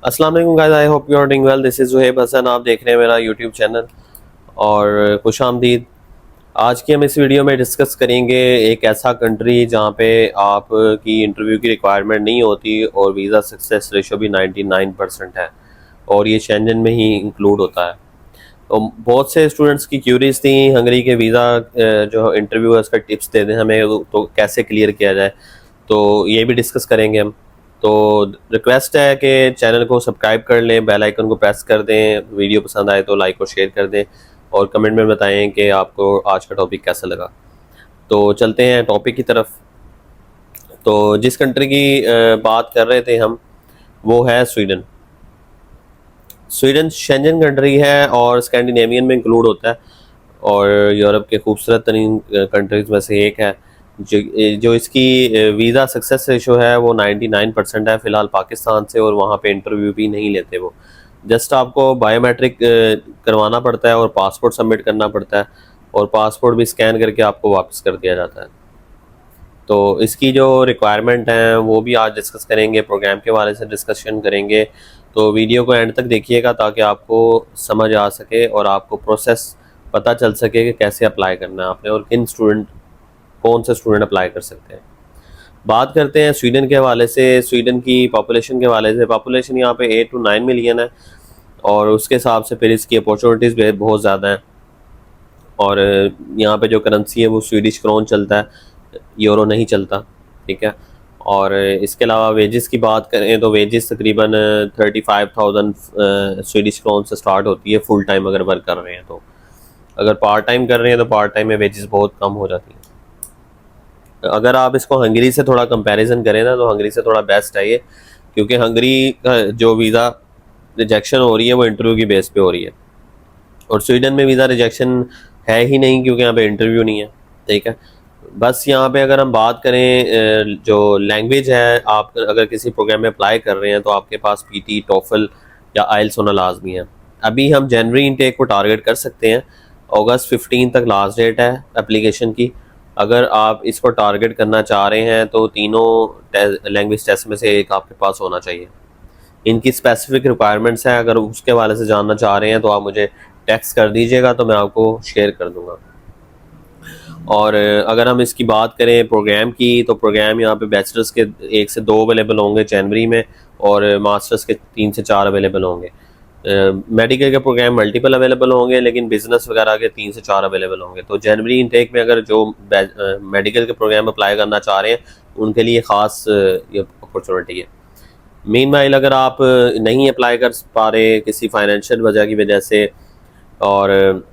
अस्सलाम वालेकुम guys, I hope you are doing well. This is Zuhaib Hasan, आप देख रहे हैं मेरा यूट्यूब चैनल और खुश आमदीद। आज की हम इस वीडियो में डिस्कस करेंगे एक ऐसा कंट्री जहाँ पे आप की इंटरव्यू की रिक्वायरमेंट नहीं होती और वीज़ा सक्सेस रेशो भी 99% है और ये शेंजन में ही इंक्लूड होता है। तो बहुत से स्टूडेंट्स की क्यूरीज थी हंगरी के वीज़ा जो इंटरव्यू है उसका टिप्स दे दें हमें, तो कैसे क्लियर किया जाए, तो ये भी डिस्कस करेंगे हम। तो रिक्वेस्ट है कि चैनल को सब्सक्राइब कर लें, बेल आइकन को प्रेस कर दें, वीडियो पसंद आए तो लाइक और शेयर कर दें और कमेंट में बताएं कि आपको आज का टॉपिक कैसा लगा। तो चलते हैं टॉपिक की तरफ। तो जिस कंट्री की बात कर रहे थे हम, वो है स्वीडन। स्वीडन शेंजन कंट्री है और स्कैंडिनेवियन में इंक्लूड होता है और यूरोप के खूबसूरत तरीन कंट्रीज में से एक है। जो इसकी वीज़ा सक्सेस रेशो है वो 99% है फ़िलहाल पाकिस्तान से, और वहाँ पे इंटरव्यू भी नहीं लेते वो। जस्ट आपको बायोमेट्रिक करवाना पड़ता है और पासपोर्ट सबमिट करना पड़ता है और पासपोर्ट भी स्कैन करके आपको वापस कर दिया जाता है। तो इसकी जो रिक्वायरमेंट है वो भी आज डिस्कस करेंगे, प्रोग्राम के बारे से डिस्कशन करेंगे। तो वीडियो को एंड तक देखिएगा ताकि आपको समझ आ सके और आपको प्रोसेस पता चल सके कि कैसे अप्लाई करना है आपने और कौन से स्टूडेंट अप्लाई कर सकते हैं। बात करते हैं स्वीडन के हवाले से। स्वीडन की पॉपुलेशन के हवाले से, पॉपुलेशन यहाँ पे 8 to 9 मिलियन है और उसके हिसाब से फिर इसकी अपॉर्चुनिटीज़ भी बहुत ज़्यादा हैं। और यहाँ पे जो करेंसी है वो स्वीडिश क्रोन चलता है, यूरो नहीं चलता, ठीक है। और इसके अलावा वेजेस की बात करें तो वेजेस तकरीबन 35,000 स्वीडिश क्रोन से स्टार्ट होती है फुल टाइम अगर वर्क कर रहे हैं। तो अगर पार्ट टाइम कर रहे हैं तो पार्ट टाइम में वेजेस बहुत कम हो जाती हैं। अगर आप इसको हंगरी से थोड़ा कंपैरिजन करें ना, तो हंगरी से थोड़ा बेस्ट है ये, क्योंकि हंगरी का जो वीज़ा रिजेक्शन हो रही है वो इंटरव्यू की बेस पे हो रही है और स्वीडन में वीज़ा रिजेक्शन है ही नहीं क्योंकि यहाँ पे इंटरव्यू नहीं है, ठीक है। बस यहाँ पे अगर हम बात करें जो लैंग्वेज है, आप अगर किसी प्रोग्राम में अप्लाई कर रहे हैं तो आपके पास पीटी, टोफल या आइल्स होना लाजमी है। अभी हम जनवरी इनटेक को टारगेट कर सकते हैं। अगस्त 15 तक लास्ट डेट है एप्लीकेशन की। अगर आप इसको टारगेट करना चाह रहे हैं तो तीनों लैंग्वेज टेस्ट में से एक आपके पास होना चाहिए। इनकी स्पेसिफिक रिक्वायरमेंट्स हैं, अगर उसके हवाले से जानना चाह रहे हैं तो आप मुझे टेक्स्ट कर दीजिएगा तो मैं आपको शेयर कर दूंगा। और अगर हम इसकी बात करें प्रोग्राम की, तो प्रोग्राम यहाँ पे बैचलर्स के 1 से 2 अवेलेबल होंगे जनवरी में और मास्टर्स के 3 से 4 अवेलेबल होंगे। मेडिकल के प्रोग्राम मल्टीपल अवेलेबल होंगे लेकिन बिजनेस वगैरह के 3 से 4 अवेलेबल होंगे। तो जनवरी इनटेक में अगर जो मेडिकल के प्रोग्राम अप्लाई करना चाह रहे हैं उनके लिए ख़ास ये अपॉर्चुनिटी है। मीनवाइल अगर आप नहीं अप्लाई कर पा रहे किसी फाइनेंशियल वजह की वजह से और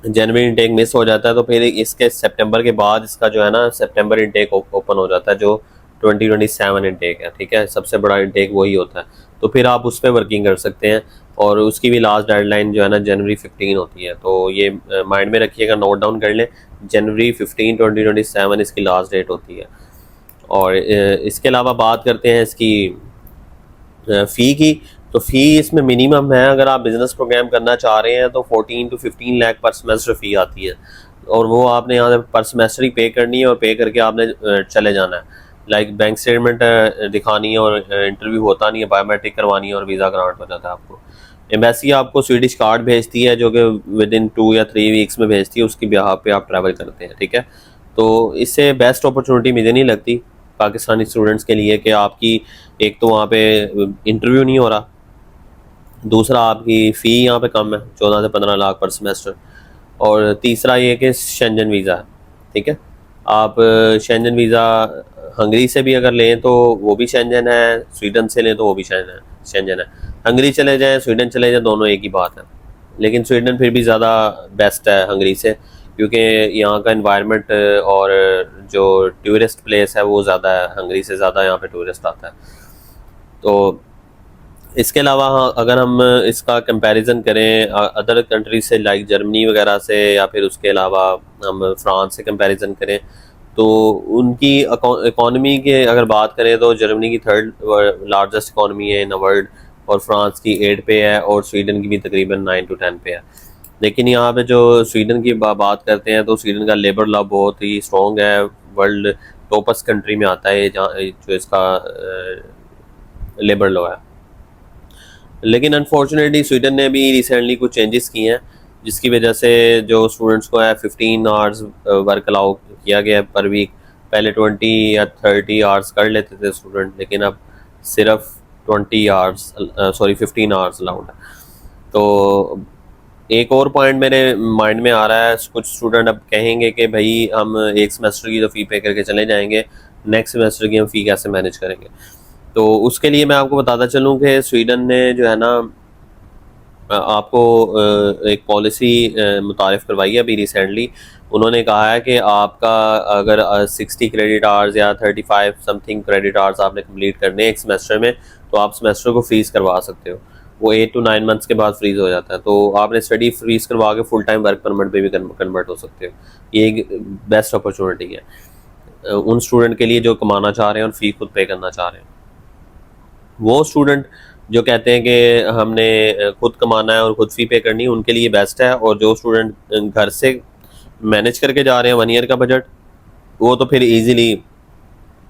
जनवरी इनटेक मिस हो जाता है, तो फिर इसके सितंबर के बाद इसका जो है ना सितंबर इनटेक ओपन हो जाता है जो 2027 इनटेक है, ठीक है। सबसे बड़ा इनटेक वही होता है, तो फिर आप उस पर वर्किंग कर सकते हैं और उसकी भी लास्ट डेडलाइन जो है ना जनवरी 15 होती है। तो ये माइंड में रखिएगा, नोट डाउन कर लें, जनवरी 15 2027 इसकी लास्ट डेट होती है। और इसके अलावा बात करते हैं इसकी फ़ी की। तो फ़ी इसमें मिनिमम है, अगर आप बिज़नेस प्रोग्राम करना चाह रहे हैं तो 14 to 15 लाख पर सेमेस्टर फ़ी आती है और वो आपने यहाँ से पर सेमेस्टर ही पे करनी है और पे करके आपने चले जाना है। लाइक बैंक स्टेटमेंट दिखानी है और इंटरव्यू होता नहीं है, बायोमेट्रिक करवानी है और वीज़ा ग्रांट हो जाता है आपको। एम्बेसी आपको स्वीडिश कार्ड भेजती है जो कि विद इन 2 या 3 वीक्स में भेजती है, उसकी बिहाफ पे आप ट्रैवल करते हैं, ठीक है। तो इससे बेस्ट अपॉर्चुनिटी मुझे नहीं लगती पाकिस्तानी स्टूडेंट्स के लिए कि आपकी एक तो वहाँ पे इंटरव्यू नहीं हो रहा, दूसरा आपकी फ़ी यहाँ पे कम है 14 से 15 लाख पर सेमेस्टर, और तीसरा ये कि शेंजन वीज़ा है, ठीक है। आप शेंजन वीज़ा हंगरी से भी अगर लें तो वो भी शेंजन है, स्वीडन से लें तो वो भी शेंजन है। हंगरी चले जाएँ, स्वीडन चले जाएँ, दोनों एक ही बात है, लेकिन स्वीडन फिर भी ज़्यादा बेस्ट है हंगरी से, क्योंकि यहाँ का इन्वायरमेंट और जो टूरिस्ट प्लेस है वो ज़्यादा है, हंगरी से ज़्यादा यहाँ पे टूरिस्ट आता है। तो इसके अलावा हाँ, अगर हम इसका कंपैरिजन करें अदर कंट्री से लाइक जर्मनी वगैरह से, या फिर उसके अलावा हम फ्रांस से कंपैरिजन करें, तो उनकी इकॉनमी के अगर बात करें तो जर्मनी की 3rd लार्जेस्ट इकॉनमी है इन द वर्ल्ड और फ्रांस की 8 पे है और स्वीडन की भी तकरीबन 9 to 10 पे है। लेकिन यहाँ पे जो स्वीडन की बात करते हैं तो स्वीडन का लेबर लॉ बहुत ही स्ट्रॉन्ग है, वर्ल्ड टॉपेस्ट कंट्री में आता है जहाँ जो इसका लेबर लॉ है। लेकिन अनफॉर्चुनेटली स्वीडन ने भी रिसेंटली कुछ चेंजेस किए हैं, जिसकी वजह से जो स्टूडेंट्स को है 15 आवर्स वर्क अलाउ किया गया है पर वीक। पहले 20 या 30 आवर्स कर लेते थे स्टूडेंट, लेकिन अब सिर्फ 15 आवर्स अलाउड है। तो एक और पॉइंट मेरे माइंड में आ रहा है, कुछ स्टूडेंट अब कहेंगे कि भाई हम एक सेमेस्टर की तो फ़ी पे करके चले जाएंगे, नेक्स्ट सेमेस्टर की हम फ़ी कैसे मैनेज करेंगे। तो उसके लिए मैं आपको बताता चलूँ कि स्वीडन ने जो है ना आपको एक पॉलिसी मुतारिफ़ करवाई है अभी रिसेंटली। उन्होंने कहा है कि आपका अगर 60 क्रेडिट आवर्स या 35 समथिंग क्रेडिट आवर्स आपने कंप्लीट करने हैं एक सेमेस्टर में, तो आप सेमेस्टर को फ्रीज़ करवा सकते हो। वो 8 to 9 मंथ्स के बाद फ्रीज़ हो जाता है, तो आपने स्टडी फ्रीज़ करवा के फुल टाइम वर्क परमिट पे भी कन्वर्ट हो सकते हो। ये एक बेस्ट अपॉर्चुनिटी है उन स्टूडेंट के लिए जो कमाना चाह रहे हैं और फ़ी खुद पे करना चाह रहे हैं। वो स्टूडेंट जो कहते हैं कि हमने खुद कमाना है और खुद फ़ी पे करनी है, उनके लिए बेस्ट है। और जो स्टूडेंट घर से मैनेज करके जा रहे हैं 1 ईयर का बजट, वो तो फिर इजीली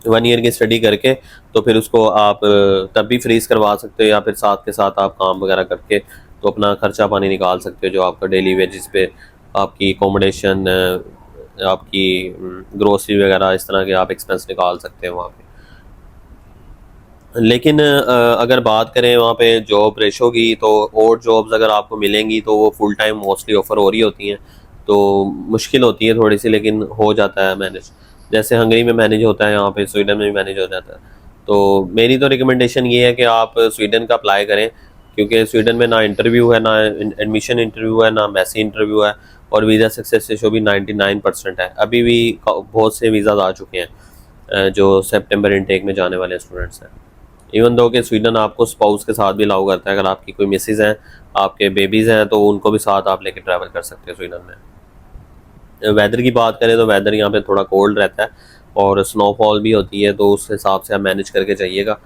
1 ईयर की स्टडी करके तो फिर उसको आप तब भी फ्रीज करवा सकते हो, या फिर साथ के साथ आप काम वगैरह करके तो अपना खर्चा पानी निकाल सकते हो, जो आपका डेली वेजेस पे आपकी एकोमोडेशन, आपकी ग्रोसरी वगैरह इस तरह के आप एक्सपेंस निकाल सकते हैं वहाँ पे। लेकिन अगर बात करें वहाँ पे जॉब रेशो की, तो और जॉब्स अगर आपको मिलेंगी तो वो फुल टाइम मोस्टली ऑफ़र हो रही होती हैं, तो मुश्किल होती है थोड़ी सी, लेकिन हो जाता है मैनेज। जैसे हंगरी में मैनेज होता है, यहाँ पे स्वीडन में भी मैनेज हो जाता है। तो मेरी तो रिकमेंडेशन ये है कि आप स्वीडन का अप्लाई करें, क्योंकि स्वीडन में ना इंटरव्यू है, ना एडमिशन इंटरव्यू है, ना मैसी इंटरव्यू है, और वीज़ा सक्सेस रेशो भी 99% है। अभी भी बहुत से वीज़ाज आ चुके हैं जो सेप्टेम्बर इनटेक में जाने वाले स्टूडेंट्स हैं। इवन दो कि स्वीडन आपको स्पाउस के साथ भी अलाउ करता है, अगर आपकी कोई मिसेज हैं, आपके बेबीज़ हैं, तो उनको भी साथ आप लेके ट्रैवल कर सकते हैं स्वीडन में। वेदर की बात करें तो वेदर यहाँ पे थोड़ा कोल्ड रहता है और स्नोफॉल भी होती है, तो उस हिसाब से आप मैनेज करके जाइएगा।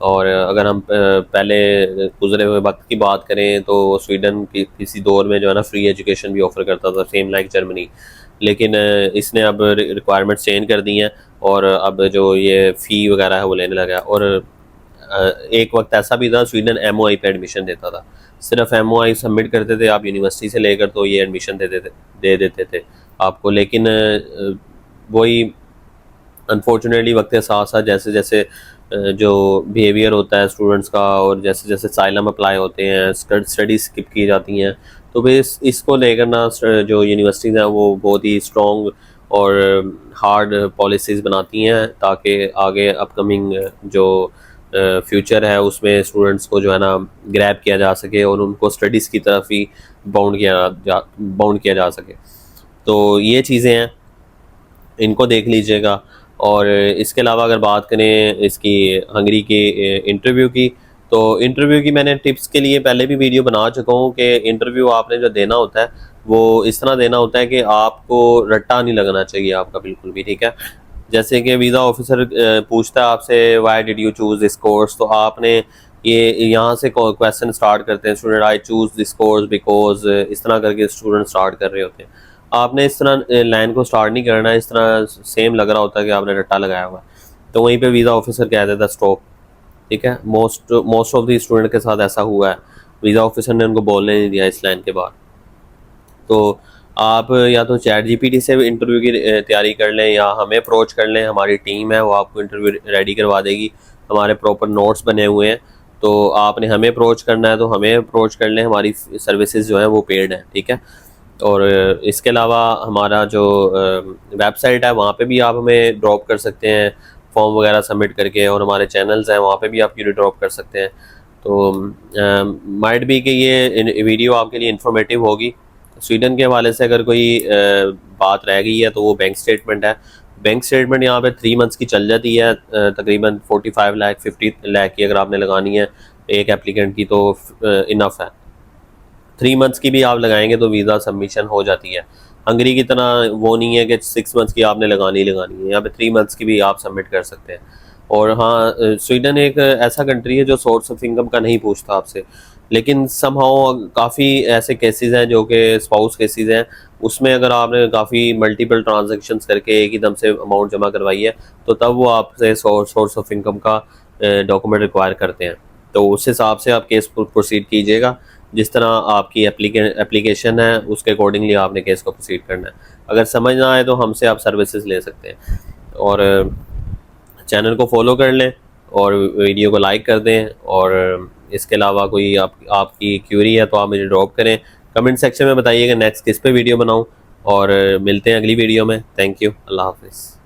और अगर हम पहले गुजरे हुए वक्त की बात करें तो स्वीडन किसी दौर में जो है ना फ्री एजुकेशन भी ऑफर करता था, सेम लाइक जर्मनी। लेकिन इसने अब रिक्वायरमेंट्स चेंज कर दी हैं, और अब जो ये फ़ी वगैरह है वो लेने लगा है। और एक वक्त ऐसा भी था स्वीडन MOI पे एडमिशन देता था, सिर्फ MOI सबमिट करते थे आप यूनिवर्सिटी से लेकर, तो ये एडमिशन दे देते थे आपको। लेकिन वही अनफॉर्चुनेटली वक्त के साथ साथ जैसे जैसे जो बिहेवियर होता है स्टूडेंट्स का, और जैसे जैसे साइलम अप्लाई होते हैं, स्टडी स्किप की जाती हैं, तो फिर इसको लेकर ना जो यूनिवर्सिटीज़ हैं वो बहुत ही स्ट्रॉन्ग और हार्ड पॉलिसीज़ बनाती हैं, ताकि आगे अपकमिंग जो फ्यूचर है उसमें स्टूडेंट्स को जो है ना ग्रैब किया जा सके और उनको स्टडीज़ की तरफ ही बाउंड किया जा सके। तो ये चीज़ें हैं, इनको देख लीजिएगा। और इसके अलावा अगर बात करें इसकी हंगरी के इंटरव्यू की, तो इंटरव्यू की मैंने टिप्स के लिए पहले भी वीडियो बना चुका हूँ कि इंटरव्यू आपने जो देना होता है वो इस तरह देना होता है कि आपको रट्टा नहीं लगना चाहिए आपका बिल्कुल भी, ठीक है। जैसे कि वीज़ा ऑफिसर पूछता है आपसे why did you choose this course, तो आपने ये यहाँ से क्वेश्चन स्टार्ट करते हैं student, I choose this course because, इस तरह करके स्टूडेंट स्टार्ट कर रहे होते हैं। आपने इस तरह लाइन को स्टार्ट नहीं करना है, इस तरह सेम लग रहा होता है कि आपने रट्टा लगाया हुआ है, तो वहीं पे वीज़ा ऑफिसर कह देता है स्टॉप, ठीक है। मोस्ट ऑफ द स्टूडेंट के साथ ऐसा हुआ है, वीज़ा ऑफिसर ने उनको बोलने नहीं दिया इस लाइन के बाद। तो आप या तो ChatGPT से इंटरव्यू की तैयारी कर लें, या हमें अप्रोच कर लें, हमारी टीम है वो आपको इंटरव्यू रेडी करवा देगी, हमारे प्रॉपर नोट्स बने हुए हैं। तो आपने हमें अप्रोच करना है तो हमें अप्रोच कर लें, हमारी सर्विसेज जो है वो पेड है, ठीक है। और इसके अलावा हमारा जो वेबसाइट है वहाँ पे भी आप हमें ड्रॉप कर सकते हैं फॉर्म वगैरह सबमिट करके, और हमारे चैनल्स हैं वहाँ पे भी आप यूनिट ड्रॉप कर सकते हैं। तो माइट भी कि ये वीडियो आपके लिए इंफॉर्मेटिव होगी। स्वीडन के हवाले से अगर कोई बात रह गई है तो वो बैंक स्टेटमेंट है। बैंक स्टेटमेंट यहाँ पे 3 मंथ्स की चल जाती है, तकरीबन 45 लाख 50 लाख की अगर आपने लगानी है एक एप्लीकेंट की तो इनफ है। 3 मंथ्स की भी आप लगाएंगे तो वीज़ा सबमिशन हो जाती है। हंगरी की तरह वो नहीं है कि 6 मंथ्स की आपने लगानी है, यहाँ पे 3 मंथ्स की भी आप सबमिट कर सकते हैं। और हाँ, स्वीडन एक ऐसा कंट्री है जो सोर्स ऑफ इनकम का नहीं पूछता आपसे, लेकिन समहाउ काफ़ी ऐसे केसेस हैं जो कि स्पाउस केसेस हैं, उसमें अगर आपने काफ़ी मल्टीपल ट्रांजैक्शंस करके एक ही दम से अमाउंट जमा करवाई है तो तब वो आपसे सोर्स ऑफ इनकम का डॉक्यूमेंट रिक्वायर करते हैं। तो उस हिसाब से आप केस प्रोसीड कीजिएगा। जिस तरह आपकी एप्लीकेशन है उसके अकॉर्डिंगली आपने केस को प्रोसीड करना है। अगर समझ ना आए तो हमसे आप सर्विसेज ले सकते हैं। और चैनल को फॉलो कर लें और वीडियो को लाइक कर दें। और इसके अलावा कोई आपकी क्यूरी है तो आप मुझे ड्रॉप करें, कमेंट सेक्शन में बताइएगा नेक्स्ट किस पे वीडियो बनाऊं। और मिलते हैं अगली वीडियो में। थैंक यू, अल्लाह हाफिज़।